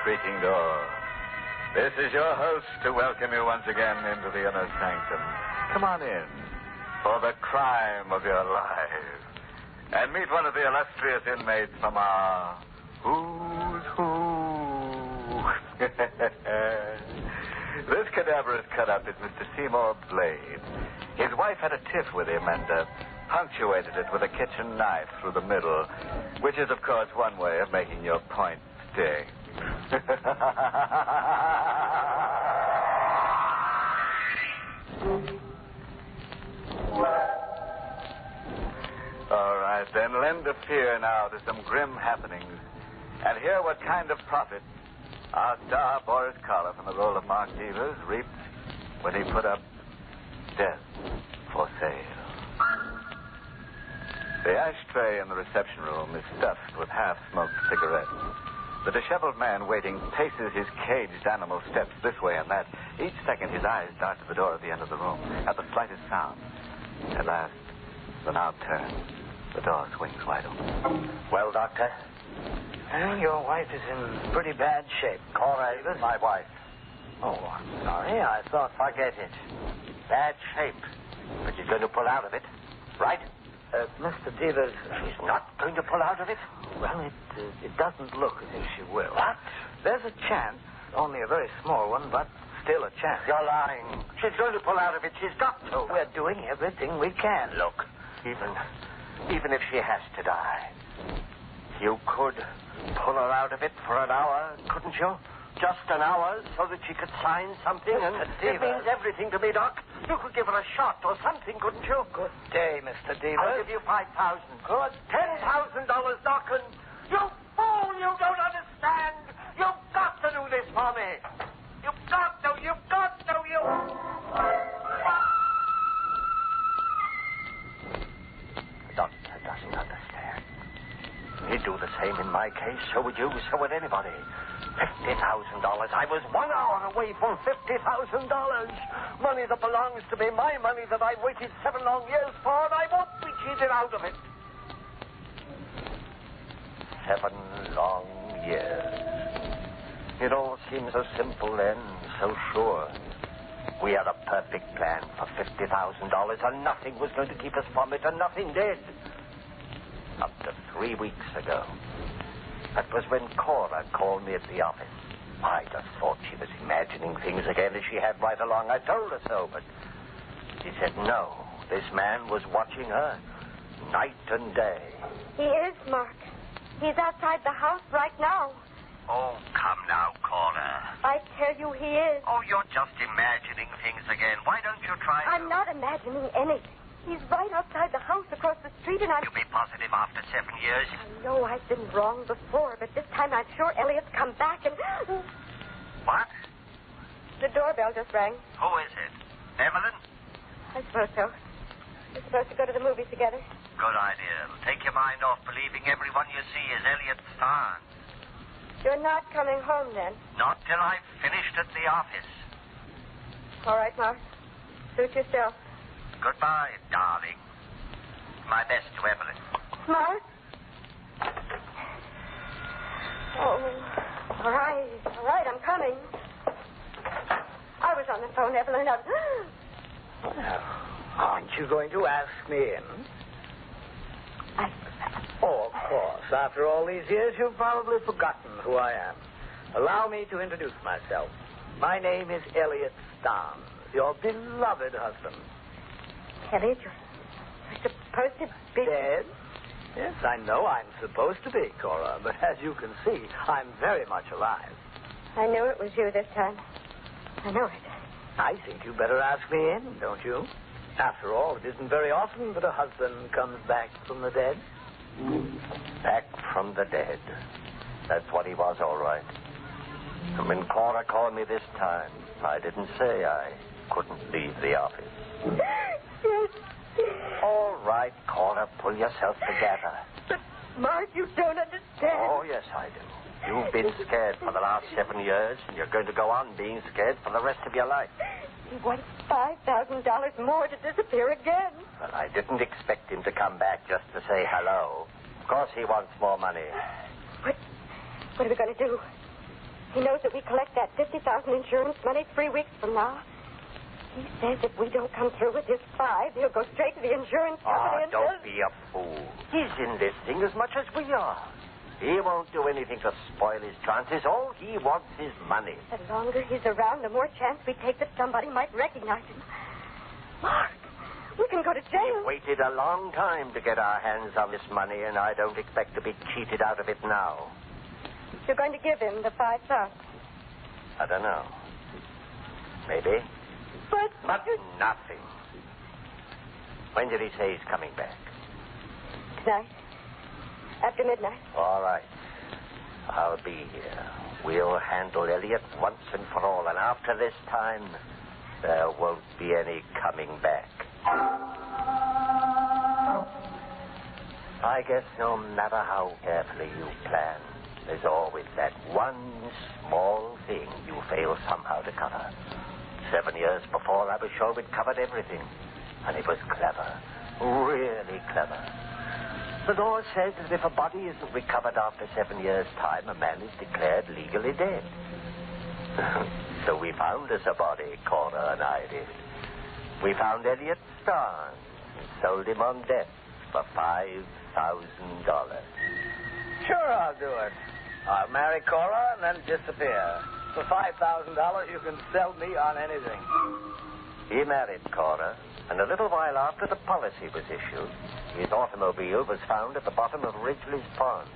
creaking door. This is your host to welcome you once again into the Inner Sanctum. Come on in for the crime of your lives. And meet one of the illustrious inmates from our Who's Who. This cadaverous cut-up is Mr. Seymour Blade. His wife had a tiff with him and punctuated it with a kitchen knife through the middle, which is, of course, one way of making your point sting. All right, then lend a fear now to some grim happenings and hear what kind of profit our star Boris Karloff in the role of Mark Devers reaped when he put up Death for Sale. The ashtray in the reception room is stuffed with half-smoked cigarettes. The disheveled man waiting paces his caged animal steps this way and that. Each second his eyes dart to the door at the end of the room at the slightest sound. At last, the knob turns. The door swings wide open. Well, Doctor? Your wife is in pretty bad shape. Cora Davis? My wife. Oh, I'm sorry. I thought... Forget it. Bad shape. But she's going to pull out of it, right? Mr. Devers... She's not going to pull out of it? Well, it doesn't look as if she will. What? There's a chance. Only a very small one, but still a chance. You're lying. She's going to pull out of it. She's got to. We're doing everything we can. Look, even if she has to die, you could pull her out of it for an hour, couldn't you? Just an hour so that she could sign something, and it means everything to me, Doc. You could give her a shot or something, couldn't you? Good day, Mr. Devers. I'll give you $5,000. Good. $10,000, Doc, and you fool, you don't understand. You've got to do this for me. You've got to, you... The doctor doesn't understand. He'd do the same in my case. So would you, so would anybody. $50,000. I was 1 hour away from $50,000. Money that belongs to me, my money that I've waited 7 long years for, and I won't be cheated out of it. 7 long years. It all seemed so simple then, so sure. We had a perfect plan for $50,000, and nothing was going to keep us from it, and nothing did. Up to 3 weeks ago. That was when Cora called me at the office. I just thought she was imagining things again as she had right along. I told her so, but she said no. This man was watching her night and day. He is, Mark. He's outside the house right now. Oh, come now, Cora. I tell you he is. Oh, you're just imagining things again. Why don't you try I'm not imagining anything. He's right outside the house across the street, and I'm... You be positive after 7 years? I know I've been wrong before, but this time I'm sure Elliot's come back and... What? The doorbell just rang. Who is it? Evelyn? I suppose so. We're supposed to go to the movies together. Good idea. It'll take your mind off believing everyone you see is Elliot Starnes. You're not coming home, then? Not till I've finished at the office. All right, Mark. Suit yourself. Goodbye, darling. My best to Evelyn. Mark? Oh, all right, I'm coming. I was on the phone, Evelyn. Well, aren't you going to ask me in? Oh, of course. After all these years, you've probably forgotten who I am. Allow me to introduce myself. My name is Elliot Starnes, your beloved husband. Elliot, you're supposed to be... Dead? Yes, I know I'm supposed to be, Cora, but as you can see, I'm very much alive. I knew it was you this time. I know it. I think you better ask me in, don't you? After all, it isn't very often that a husband comes back from the dead. Back from the dead. That's what he was, all right. And when Cora called me this time, I didn't say I couldn't leave the office. Yes. All right, Cora, pull yourself together. But, Mark, you don't understand. Oh, yes, I do. You've been scared for the last 7 years, and you're going to go on being scared for the rest of your life. He wants $5,000 more to disappear again. Well, I didn't expect him to come back just to say hello. Of course he wants more money. What are we going to do? He knows that we collect that $50,000 insurance money 3 weeks from now. He says if we don't come through with his 5, he'll go straight to the insurance company and don't be a fool. He's in this thing as much as we are. He won't do anything to spoil his chances. All he wants is money. The longer he's around, the more chance we take that somebody might recognize him. Mark, we can go to jail. We've waited a long time to get our hands on this money, and I don't expect to be cheated out of it now. You're going to give him the 5,000. I don't know. Maybe. But nothing. When did he say he's coming back? Tonight. After midnight. All right. I'll be here. We'll handle Elliot once and for all, and after this time, there won't be any coming back. I guess no matter how carefully you plan, there's always that one small thing you fail somehow to cover. 7 years before, I was sure we'd covered everything. And it was clever. Really clever. The law says that if a body isn't recovered after 7 years' time, a man is declared legally dead. So we found us a body, Cora and I did. We found Elliot Starnes and sold him on debt for $5,000. Sure, I'll do it. I'll marry Cora and then disappear. For $5,000, you can sell me on anything. He married Cora, and a little while after the policy was issued, his automobile was found at the bottom of Ridgely's Pond.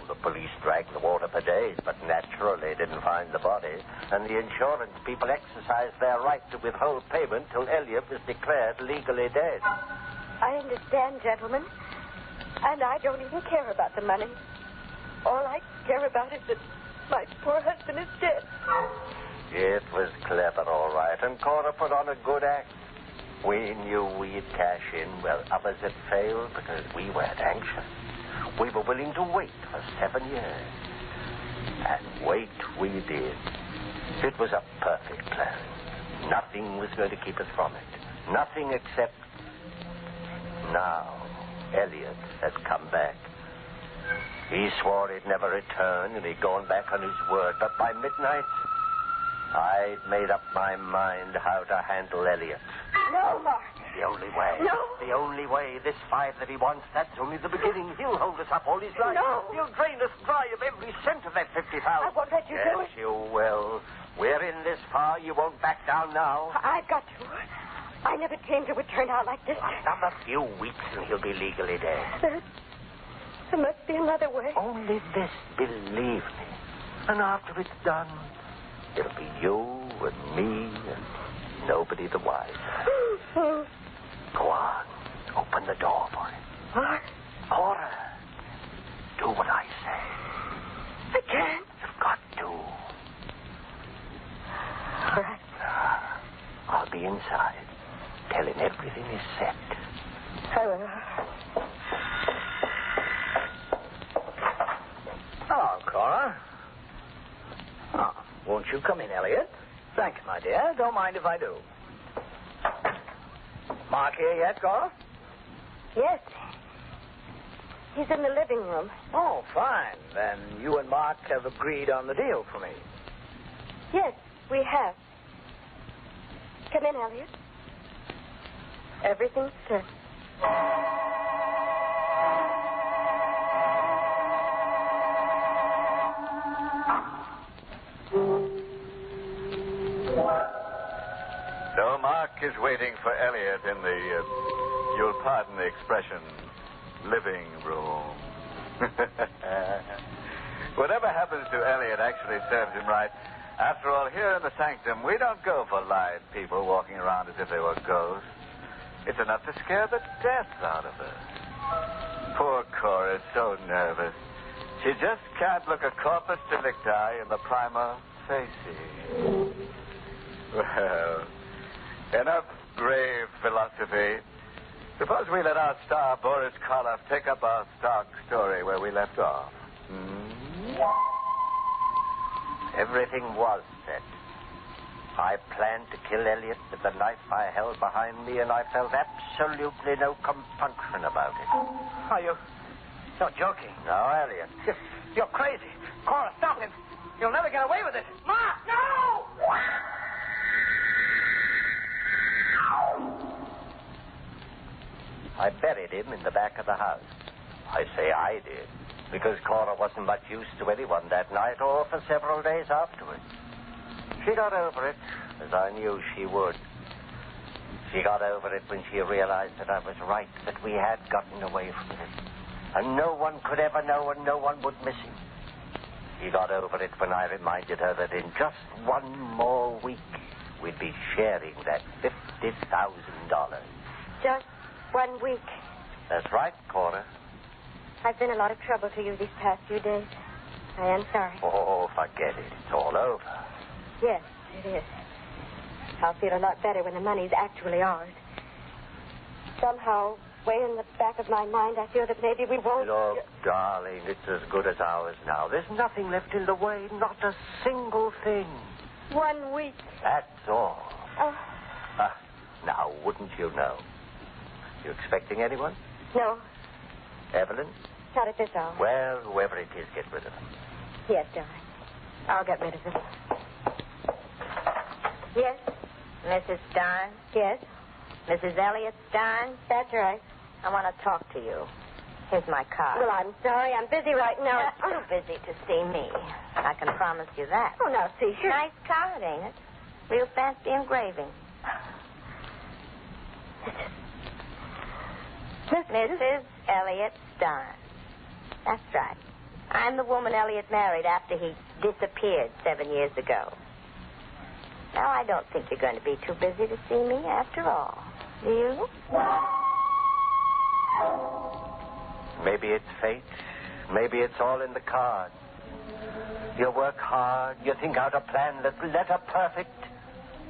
The police dragged the water for days, but naturally didn't find the body, and the insurance people exercised their right to withhold payment till Elliot was declared legally dead. I understand, gentlemen. And I don't even care about the money. All I care about is that my poor husband is dead. It was clever, all right, and Cora put on a good act. We knew we'd cash in where others had failed because we weren't anxious. We were willing to wait for 7 years. And wait we did. It was a perfect plan. Nothing was going to keep us from it. Nothing except... Now, Elliot has come back. He swore he'd never return, and he'd gone back on his word. But by midnight, I'd made up my mind how to handle Elliot. No, Mark. The only way. No. The only way. This 5 that he wants, that's only the beginning. He'll hold us up all his life. No. He'll drain us dry of every cent of that $50,000. I won't let you do it. Yes, you will. We're in this far. You won't back down now. I've got to. I never dreamed it would turn out like this. Another few weeks and he'll be legally dead. There must be another way. Only this, believe me. And after it's done, it'll be you and me and nobody the wiser. Go on. Open the door for him. What? Cora, do what I say. I can't. You've got to. All right. I'll be inside. Tell him everything is set. I will. Hello, Cora. Oh, won't you come in, Elliot? Thanks, my dear. Don't mind if I do. Mark here yet, Cora? Yes. He's in the living room. Oh, fine. Then you and Mark have agreed on the deal for me. Yes, we have. Come in, Elliot. Everything's set. So Mark is waiting for Elliot in the, you'll pardon the expression, living room. Whatever happens to Elliot actually serves him right. After all, here in the Sanctum, we don't go for live people walking around as if they were ghosts. It's enough to scare the death out of her. Poor Cora's so nervous. She just can't look a corpus delicti in the prima facie. Well, enough grave philosophy. Suppose we let our star, Boris Karloff, take up our stock story where we left off. Everything was set. I planned to kill Elliot with the knife I held behind me, and I felt absolutely no compunction about it. Are you're joking? No, Elliot. You're crazy. Cora, stop him. You'll never get away with it. Ma! No! I buried him in the back of the house. I say I did, because Cora wasn't much use to anyone that night or for several days afterwards. She got over it, as I knew she would. She got over it when she realized that I was right, that we had gotten away from him. And no one could ever know, and no one would miss him. She got over it when I reminded her that in just one more week, we'd be sharing that $50,000. Just 1 week. That's right, Cora. I've been a lot of trouble to you these past few days. I am sorry. Oh, forget it. It's all over. Yes, it is. I'll feel a lot better when the money's actually ours. Somehow, way in the back of my mind, I feel that maybe we won't... Look, darling, it's as good as ours now. There's nothing left in the way, not a single thing. 1 week. That's all. Oh. Now, wouldn't you know? You expecting anyone? No, Evelyn? not at this hour. Well, whoever it is, get rid of them. Yes, darling. I'll get rid of them. Yes? Mrs. Starnes? Yes? Mrs. Elliot Starnes? That's right. I want to talk to you. Here's my card. Well, I'm sorry. I'm busy right now. Too busy to see me. I can promise you that. Oh, now, see, sure. Nice card, ain't it? Real fancy engraving. Mrs. Elliot Starnes. That's right. I'm the woman Elliot married after he disappeared 7 years ago. Now, I don't think you're going to be too busy to see me after all. Do you? Maybe it's fate. Maybe it's all in the cards. You work hard. You think out a plan that's letter perfect.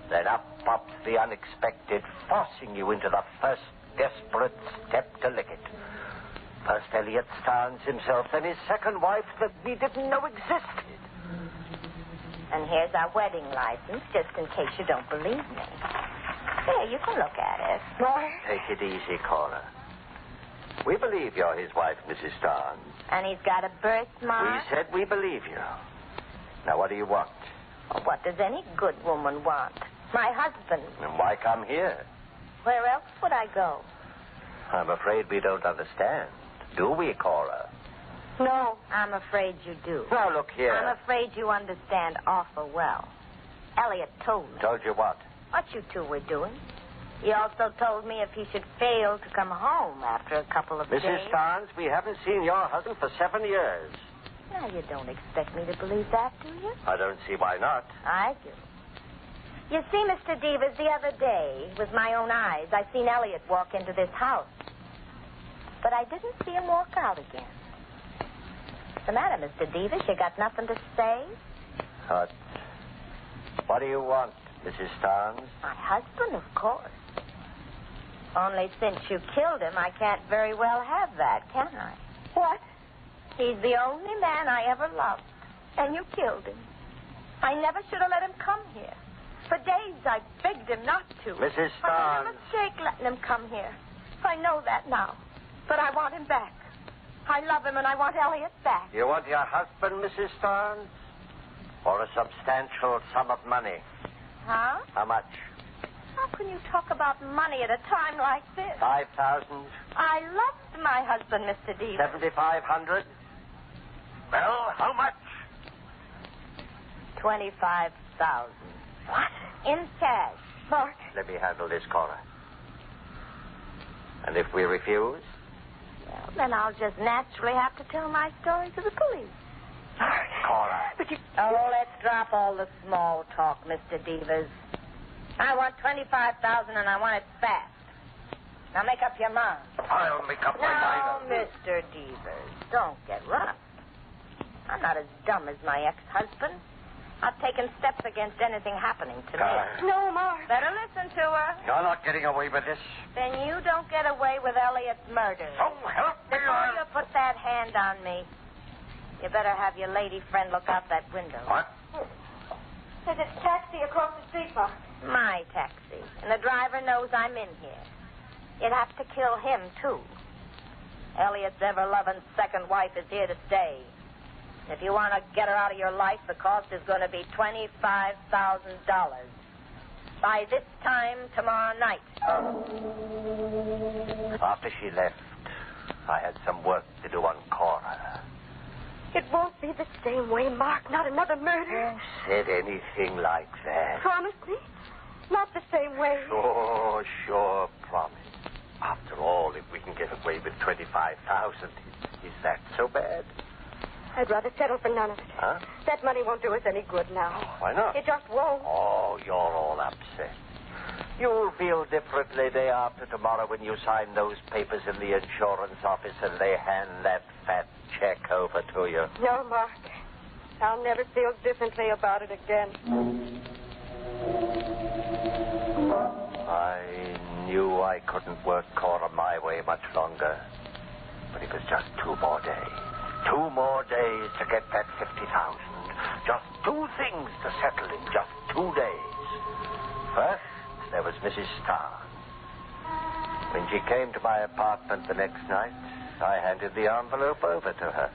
Then up pops the unexpected, forcing you into the first desperate step to lick it. First Elliot Starnes himself, then his second wife that we didn't know existed. And here's our wedding license, just in case you don't believe me. Here, you can look at it. Take it easy, Cora. We believe you're his wife, Mrs. Starnes. And he's got a birthmark. We said we believe you. Now, what do you want? Well, what does any good woman want? My husband. And why come here? Where else would I go? I'm afraid we don't understand. Do we, Cora? No, I'm afraid you do. Now, look here. I'm afraid you understand awful well. Elliot told me. Told you what? What you two were doing. He also told me if he should fail to come home after a couple of days. Mrs. Starnes, we haven't seen your husband for 7 years. Now, you don't expect me to believe that, do you? I don't see why not. I do. You see, Mr. Devers, the other day, with my own eyes, I seen Elliot walk into this house. But I didn't see him walk out again. What's the matter, Mr. Devers? You got nothing to say? What do you want, Mrs. Starnes? My husband, of course. Only since you killed him, I can't very well have that, can I? What? He's the only man I ever loved. And you killed him. I never should have let him come here. For days I begged him not to. Mrs. I Starnes. made a mistake letting him come here. I know that now. But I want him back. I love him and I want Elliot back. You want your husband, Mrs. Starnes? Or a substantial sum of money? Huh? How much? How can you talk about money at a time like this? 5,000? I loved my husband, Mr. Devers. 7,500? Well, how much? 25,000. What? In cash. Mark. Let me handle this, Cora. And if we refuse? Well, then I'll just naturally have to tell my story to the police. Cora. But you... Oh, let's drop all the small talk, Mr. Devers. I want 25,000 and I want it fast. Now make up your mind. I'll make up my Now, mind. Mr. Devers, don't get rough. I'm not as dumb as my ex-husband. I've taken steps against anything happening to me. No, Mark. Better listen to her. You're not getting away with this. Then you don't get away with Elliot's murder. So help me. Before you put that hand on me, you better have your lady friend look out that window. What? There's a taxi across the street, Mark. My taxi. And the driver knows I'm in here. You'd have to kill him, too. Elliot's ever-loving second wife is here to stay. If you want to get her out of your life, the cost is going to be $25,000. By this time tomorrow night. After she left, I had some work to do on Cora. It won't be the same way, Mark. Not another murder. Who said anything like that? Promise me. Not the same way. Sure, promise. After all, if we can get away with $25,000, is that so bad? I'd rather settle for none of it. Huh? That money won't do us any good now. Why not? It just won't. Oh, you're all upset. You'll feel differently day after tomorrow when you sign those papers in the insurance office and they hand that fat check over to you. No, Mark. I'll never feel differently about it again. I knew I couldn't work Cora my way much longer. But it was just 2 more days. 2 more days to get that $50,000. Just 2 things to settle in just 2 days. First, there was Mrs. Starr. When she came to my apartment the next night, I handed the envelope over to her.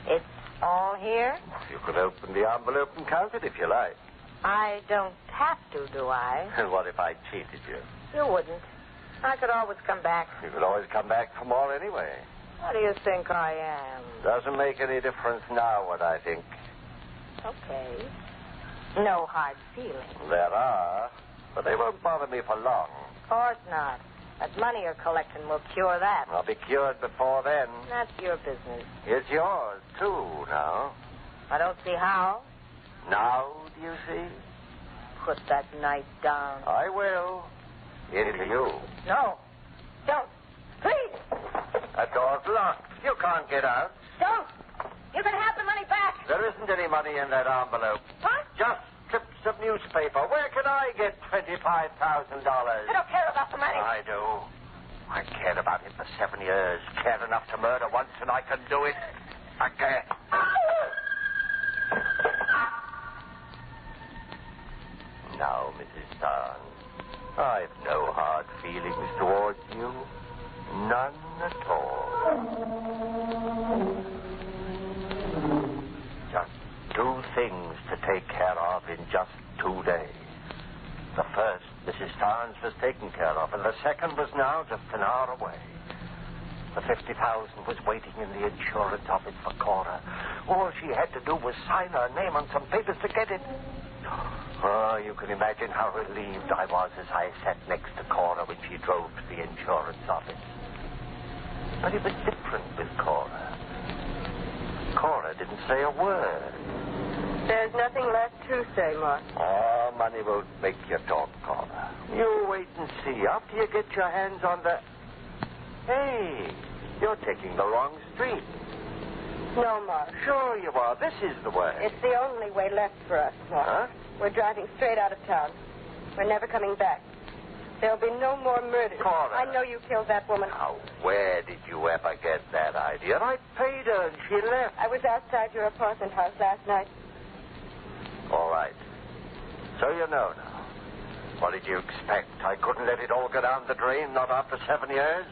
It's all here? You could open the envelope and count it if you like. I don't have to, do I? And what if I cheated you? You wouldn't. I could always come back. You could always come back for more anyway. What do you think I am? Doesn't make any difference now what I think. Okay. No hard feelings. There are, but they won't bother me for long. Of course not. That money you're collecting will cure that. I'll be cured before then. That's your business. It's yours, too, now. I don't see how. Now, do you see? Put that knife down. I will. Into you. No. Don't. Please. That door's locked. You can't get out. Don't. You can have the money back. There isn't any money in that envelope. What? Just strips of newspaper. Where can I get $25,000? I don't care about the money. I do. I cared about it for 7 years. Cared enough to murder once, and I can do it again. Now, Mrs. Starr, I've no hard feelings towards you. None at all. Just 2 things to take care of in just 2 days. The first, Mrs. Starnes was taken care of, and the second was now just an hour away. The $50,000 was waiting in the insurance office for Cora. All she had to do was sign her name on some papers to get it. Oh, you can imagine how relieved I was as I sat next to Cora when she drove to the insurance office. But it was different with Cora. Cora didn't say a word. There's nothing left to say, Mark. Oh, money won't make you talk, Cora. You wait and see. After you get your hands on the... Hey, you're taking the wrong street. No, Mark. Sure you are. This is the way. It's the only way left for us, Mark. Huh? We're driving straight out of town. We're never coming back. There'll be no more murders. Cora. I know you killed that woman. Now, where did you ever get that idea? I paid her and she left. I was outside your apartment house last night. All right. So you know now. What did you expect? I couldn't let it all go down the drain, not after 7 years?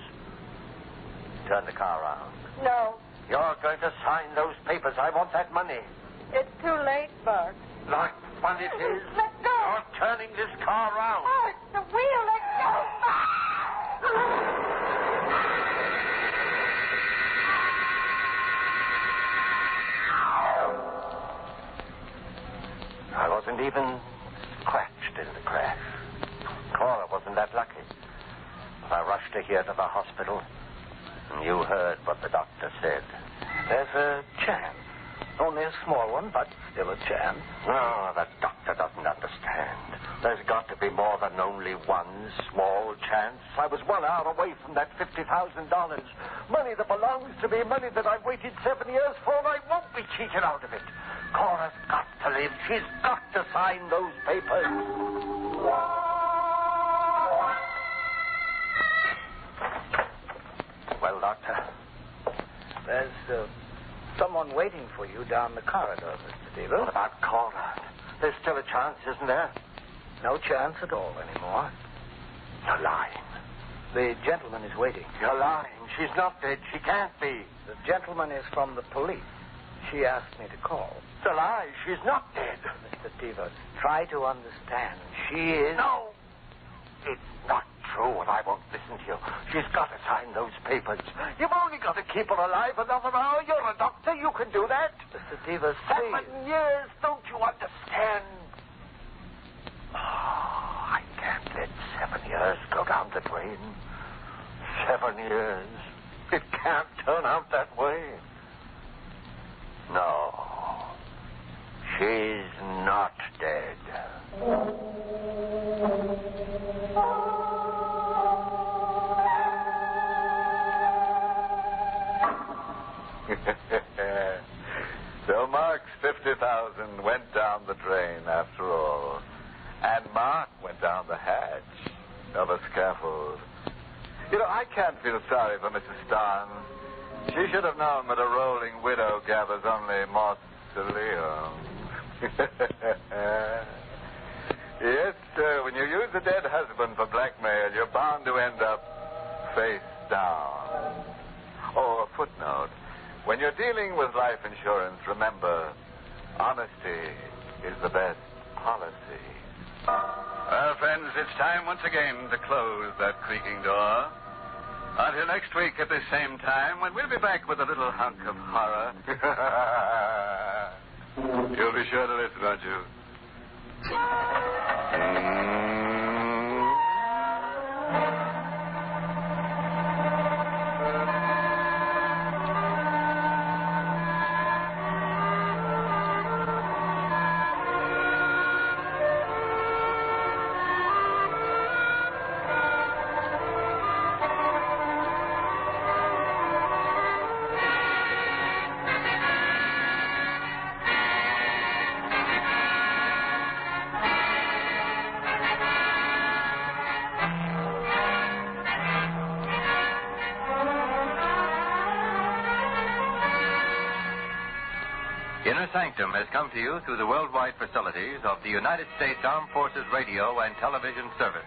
Turn the car around. No. You're going to sign those papers. I want that money. It's too late, Mark. Like fun it is. Let go. You're turning this car around. Mark, the wheel, let go. I wasn't even scratched in the crash. Cora wasn't that lucky. I rushed her here to the hospital, and you heard what the doctor said. There's a chance. Only a small one, but still a chance. No, the doctor doesn't understand. There's got to be more than only one small chance. I was 1 hour away from that $50,000. Money that belongs to me, money that I've waited 7 years for, and I won't be cheated out of it. Cora's got to live. She's got to sign those papers. Well, Doctor? There's someone waiting for you down the corridor, Mr. Deaver. What about Cora? There's still a chance, isn't there? No chance at all anymore. You're lying. The gentleman is waiting. You're lying. She's not dead. She can't be. The gentleman is from the police. She asked me to call. It's a lie. She's not dead. Mr. Devers, try to understand. She is... No. It's not true, and I won't listen to you. She's got to sign those papers. You've only got to keep her alive another hour. You're a doctor. You can do that. Mr. Devers, 7 please. years. Don't you understand? Oh, I can't let 7 years go down the drain. 7 years. It can't turn out that way. No. She's not dead. So Mark's 50,000 went down the drain after all. And Mark went down the hatch of a scaffold. You know, I can't feel sorry for Mrs. Starn. She should have known that a rolling widow gathers only mausoleums. Yes, when you use a dead husband for blackmail, you're bound to end up face down. Oh, a footnote. When you're dealing with life insurance, remember, honesty is the best policy. Well, friends, it's time once again to close that creaking door. Until next week at this same time, when we'll be back with a little hunk of horror. You'll be sure to listen, won't you? Inner Sanctum has come to you through the worldwide facilities of the United States Armed Forces Radio and Television Service.